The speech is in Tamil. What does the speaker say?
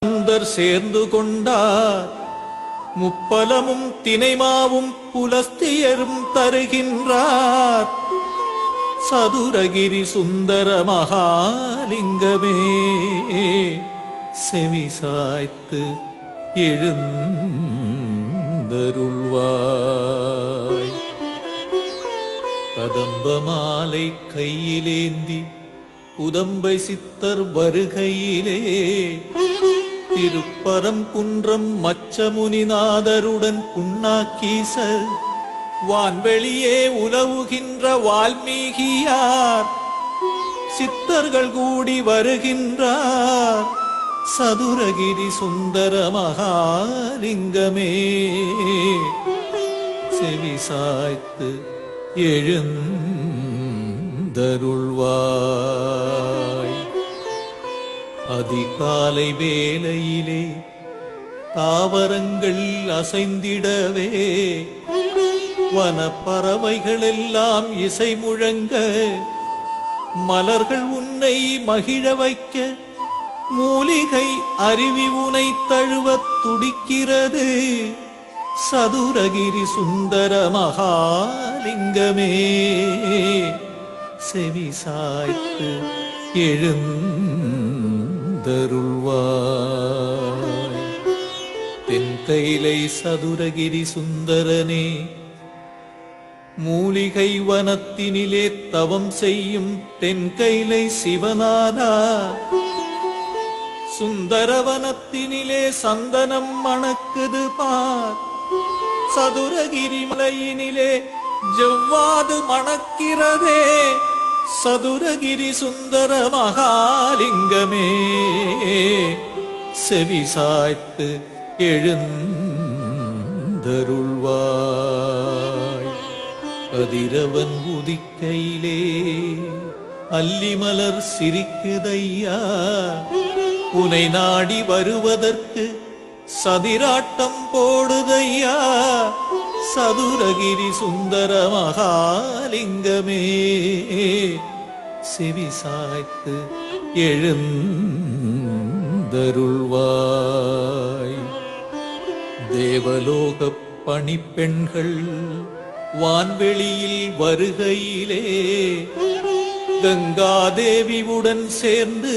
சுந்தர் சேர்ந்து கொண்டார். முப்பலமும் தினைமாவும் புலஸ்தியரும் தருகின்றார். சதுரகிரி சுந்தர மகாலிங்கமே செவிசாய்த்து எழுந்தருள்வாய். கதம்ப மாலை கையிலேந்தி உதம்பை சித்தர் வருகையிலே திருப்பரம் குன்றம் மச்சமுனிநாதருடன் புண்ணாக்கீசர் வான்வெளியே உலவுகின்ற வால்மீகியார் சித்தர்கள் கூடி வருகின்றார். சதுரகிரி சுந்தர மகாலிங்கமே செவிசாய்த்து எழுந்தருள்வாய். அதிகாலை வேளையிலே தாவரங்கள் அசைந்திடவே வனப்பறவைகள் எல்லாம் இசை முழங்க மலர்கள் உன்னை மகிழ வைக்க மூலிகை அருவி உனை தழுவத் துடிக்கிறது. சதுரகிரி சுந்தர மகாலிங்கமே செவிசாய்த்து எழுந்தருள்வாய். தென்கைலை சதுரகிரி சுந்தரனே மூலிகை வனத்தினிலே தவம் செய்யும் தென்கைலை சிவனானா சுந்தரவனத்தினிலே சந்தனம் மணக்குது பார். சதுரகிரி மலையினிலே ஜவ்வாது மணக்கிறதே. சதுரகிரி சுந்தர மகாலிங்கமே செவிசாய்த்து எழுந்தருள்வாய். கதிரவன் உதிக்கையிலே அல்லிமலர் சிரிக்குதையா உனை நாடி வருவதற்கு சதிராட்டம் போடுதையா. சதுரகிரி சுந்தர மகாலிங்கமே செவிசாய்த்து எழுந்தருள்வாய். தேவலோக பணிப்பெண்கள் வான்வெளியில் வருகையிலே கங்காதேவியுடன் சேர்ந்து